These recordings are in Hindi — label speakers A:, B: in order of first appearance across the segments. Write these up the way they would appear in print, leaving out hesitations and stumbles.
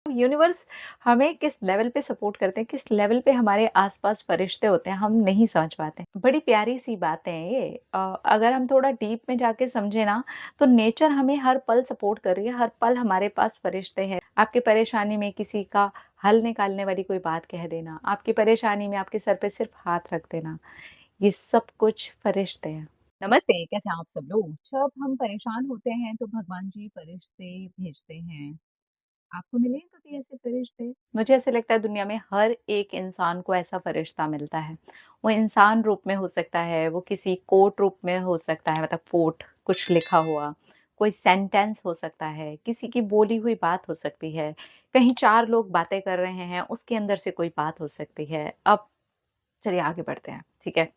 A: यूनिवर्स हमें किस लेवल पे सपोर्ट करते हैं, किस लेवल पे हमारे आसपास फरिश्ते होते हैं, हम नहीं समझ पाते। बड़ी प्यारी सी बातें हैं ये। अगर हम थोड़ा डीप में जाके समझे ना, तो नेचर हमें हर पल सपोर्ट कर रही है, हर पल हमारे पास फरिश्ते हैं। आपकी परेशानी में किसी का हल निकालने वाली कोई बात कह देना, आपकी परेशानी में आपके सर पे सिर्फ हाथ रख देना, ये सब कुछ फरिश्ते हैं। नमस्ते, कैसे हैं आप सब लोग? जब हम परेशान होते हैं तो भगवान जी फरिश्ते भेजते हैं। आपको मिले हैं कभी ऐसे फरिश्ते? मुझे ऐसा लगता है दुनिया में हर एक इंसान को ऐसा फरिश्ता मिलता है। वो इंसान रूप में हो सकता है, वो किसी कोट रूप में हो सकता है, मतलब कोट कुछ लिखा हुआ, कोई सेंटेंस हो सकता है, किसी की बोली हुई बात हो सकती है, कहीं 4 लोग बातें कर रहे हैं, उसके अंदर से कोई बात हो सकती है। अब चलिए आगे बढ़ते हैं, ठीक है?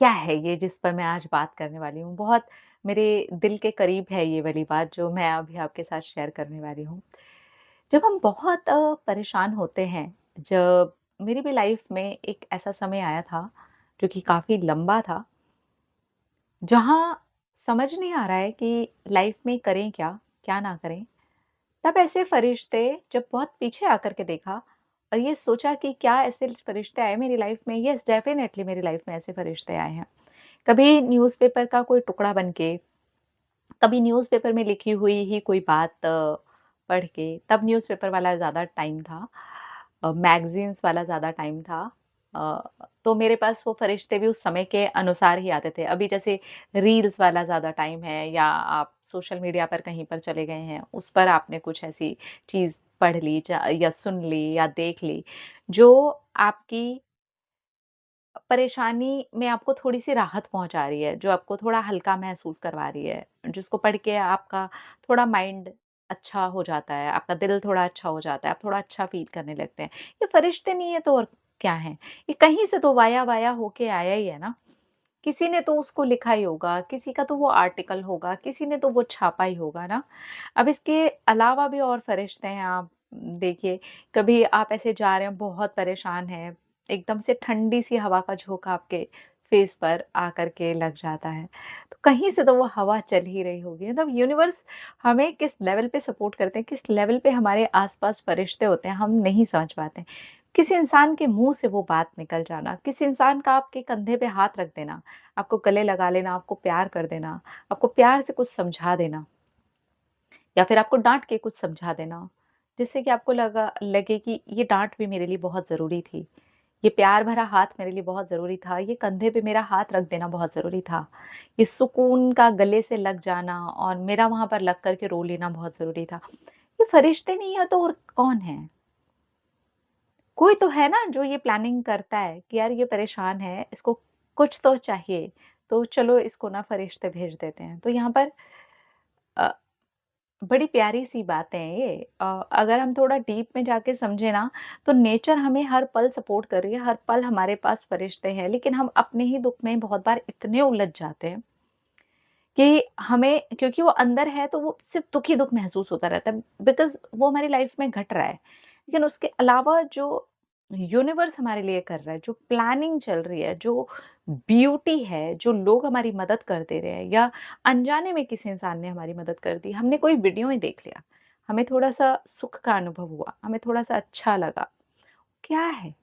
A: क्या है ये जिस पर मैं आज बात करने वाली हूँ? बहुत मेरे दिल के करीब है ये वाली बात जो मैं अभी आपके साथ शेयर करने वाली हूँ। जब हम बहुत परेशान होते हैं, जब मेरी भी लाइफ में एक ऐसा समय आया था, जो कि काफ़ी लंबा था, जहाँ समझ नहीं आ रहा है कि लाइफ में करें क्या, क्या ना करें। तब ऐसे फरिश्ते जब बहुत पीछे आकर के देखा और ये सोचा कि क्या ऐसे फरिश्ते आए मेरी लाइफ में? येस, डेफ़िनेटली मेरी लाइफ में ऐसे फरिश्ते आए हैं। कभी न्यूज़पेपर का कोई टुकड़ा बन के, कभी न्यूज़पेपर में लिखी हुई ही कोई बात पढ़ के, तब न्यूज़पेपर वाला ज़्यादा टाइम था, मैगज़ीन्स वाला ज़्यादा टाइम था। तो मेरे पास वो फरिश्ते भी उस समय के अनुसार ही आते थे। अभी जैसे रील्स वाला ज़्यादा टाइम है या आप सोशल मीडिया पर कहीं पर चले गए हैं, उस पर आपने कुछ ऐसी चीज़ पढ़ ली या सुन ली या देख ली, जो आपकी परेशानी में आपको थोड़ी-सी राहत पहुँचा रही है, जो आपको थोड़ा हल्का महसूस करवा रही है, जिसको पढ़ के आपका थोड़ा माइंड अच्छा हो जाता है, आपका दिल थोड़ा अच्छा हो जाता है, आप थोड़ा अच्छा फ़ील करने लगते हैं। ये फरिश्ते नहीं है तो और क्या हैं? ये कहीं से तो वाया-वाया होके आया ही है ना। किसी ने तो उसको लिखा ही होगा, किसी का तो वो आर्टिकल होगा, किसी ने तो वो छापा ही होगा ना। अब इसके अलावा भी और फरिश्ते हैं, आप देखिए, कभी आप ऐसे जा रहे हैं, बहुत परेशान हैं, एकदम से ठंडी-सी हवा का झोंका आपके फेस पर आकर के लग जाता है, तो कहीं से तो वो हवा चल ही रही होगी। मतलब यूनिवर्स हमें किस लेवल पे सपोर्ट करते हैं, किस लेवल पे हमारे आस-पास फरिश्ते होते हैं, हम नहीं समझ पाते। किसी इंसान के मुँह से वो बात निकल जाना, किसी इंसान का आपके कंधे पे हाथ रख देना, आपको गले लगा लेना, आपको प्यार कर देना, आपको प्यार से कुछ समझा देना या फिर आपको डाँट के कुछ समझा देना, जिससे कि आपको लगे कि ये डाँट भी मेरे लिए बहुत ज़रूरी थी। ये प्यार भरा हाथ मेरे लिए बहुत ज़रूरी था, ये कंधे पे मेरा हाथ रख देना बहुत ज़रूरी था। ये सुकून का गले से लग जाना और मेरा वहाँ पर लग कर के रो लेना बहुत ज़रूरी था। ये फरिश्ते नहीं है तो और कौन है? कोई तो है ना जो ये प्लानिंग करता है कि यार ये परेशान है, इसको कुछ तो चाहिए, तो चलो इसको ना फरिश्ते भेज देते हैं। तो यहाँ पर अ, बड़ी प्यारी-सी बातें हैं ये। अगर हम थोड़ा डीप में जाके समझे ना, तो नेचर हमें हर पल सपोर्ट कर रही है, हर पल हमारे पास फरिश्ते हैं, लेकिन हम अपने ही दुःख में बहुत बार इतने उलझ जाते हैं कि हमें, क्योंकि वो अंदर है तो वो सिर्फ़ दुःख ही दुःख महसूस होता रहता है, बिकॉज़ वो हमारी लाइफ़ में घट रहा है। लेकिन उसके अलावा जो यूनिवर्स हमारे लिए कर रहा है, जो प्लानिंग चल रही है, जो ब्यूटी है, जो लोग हमारी मदद कर दे रहे हैं या अनजाने में किसी इंसान ने हमारी मदद कर दी, हमने कोई वीडियो ही देख लिया, हमें थोड़ा-सा सुख का अनुभव हुआ, हमें थोड़ा-सा अच्छा लगा, क्या है?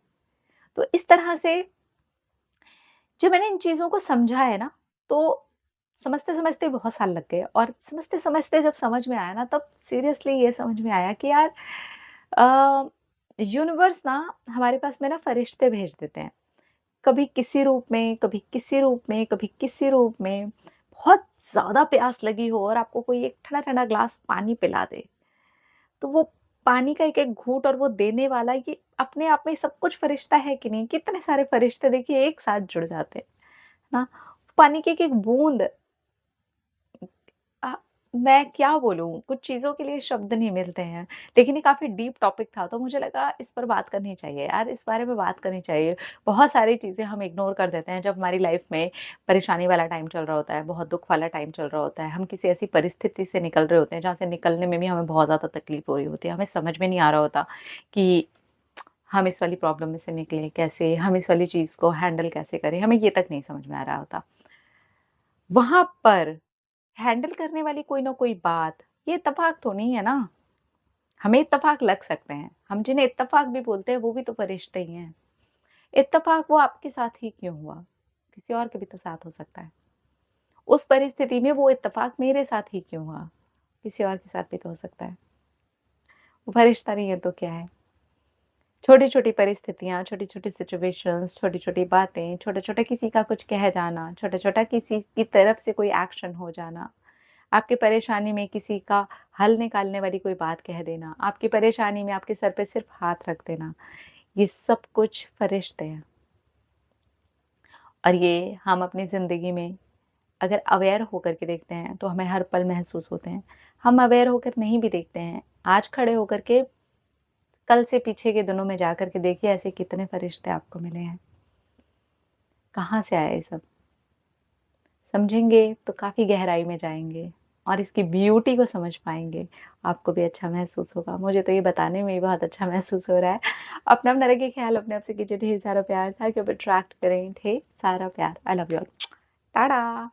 A: तो इस तरह से जब मैंने इन चीज़ों को समझा है ना, तो समझते-समझते बहुत साल लग गए और समझते-समझते जब समझ में आया ना, तब सीरियसली ये समझ में आया कि यार अ, यूनिवर्स ना हमारे पास में ना फरिश्ते भेज देते हैं। कभी किसी रूप में, कभी किसी रूप में, कभी किसी रूप में। बहुत ज़्यादा प्यास लगी हो और आपको कोई एक ठंडा-ठंडा ग्लास पानी पिला दे, तो वो पानी का एक-एक घूँट और वो देने वाला, ये अपने आप में सब कुछ फरिश्ता है कि नहीं? कितने सारे फरिश्ते देखिए एक साथ जुड़ जाते हैं। ना, पानी की एक-एक बूंद, अ, मैं क्या बोलूँ, कुछ चीज़ों के लिए शब्द नहीं मिलते हैं। लेकिन ये काफ़ी डीप टॉपिक था, तो मुझे लगा इस पर बात करनी चाहिए यार, इस बारे में बात करनी चाहिए। बहुत सारी चीज़ें हम इग्नोर कर देते हैं जब हमारी लाइफ़ में परेशानी वाला टाइम चल रहा होता है, बहुत दुःख वाला टाइम चल रहा होता है। हम किसी ऐसी परिस्थिति से निकल रहे होते हैं, जहाँ से निकलने में भी हमें बहुत ज़्यादा तकलीफ़ हो रही होती है। हमें समझ में नहीं आ रहा होता कि हम इस वाली प्रॉब्लम में से निकलें कैसे? हम इस वाली चीज़ को हैंडल कैसे करें? हमें ये तक नहीं समझ में आ रहा होता। वहाँ पर हैंडल करने वाली कोई ना कोई बात, ये इत्तेफ़ाक तो नहीं है ना? हमें इत्तेफ़ाक लग सकते हैं, हम जिन्हें इत्तेफ़ाक भी बोलते हैं वो भी तो फरिश्ते ही हैं। इत्तेफ़ाक वो आपके साथ ही क्यों हुआ? किसी और के भी तो साथ हो सकता है। उस परिस्थिति में वो इत्तेफ़ाक मेरे साथ ही क्यों हुआ? किसी और के साथ भी तो हो सकता है। वो फरिश्ता नहीं है तो क्या है? छोटी-छोटी परिस्थितियाँ, छोटी-छोटी सिचुएशंस, छोटी-छोटी बातें, छोटा-छोटा किसी का कुछ कह जाना, छोटा-छोटा किसी की तरफ से कोई एक्शन हो जाना, आपकी परेशानी में किसी का हल निकालने वाली कोई बात कह देना, आपकी परेशानी में आपके सर पे सिर्फ़ हाथ रख देना, ये सब कुछ फरिश्ते हैं। और ये हम अपनी ज़िंदगी में अगर अवेयर होकर के देखते हैं, तो हमें हर पल महसूस होते हैं। हम अवेयर होकर नहीं भी देखते हैं, आज खड़े होकर के कल से पीछे के दिनों में जाकर के देखिए ऐसे कितने फरिश्ते आपको मिले हैं। कहाँ से आया ये सब? समझेंगे तो काफ़ी गहराई में जाएँगे और इसकी ब्यूटी को समझ पाएँगे। आपको भी अच्छा महसूस होगा। मुझे तो ये बताने में ही बहुत अच्छा महसूस हो रहा है। अपना-अपना रखिए ख़्याल, अपने आप से कीजिए ढेर सारा प्यार। था कि अब अट्रैक्ट करें ढेर सारा प्यार। I love you all. Tata.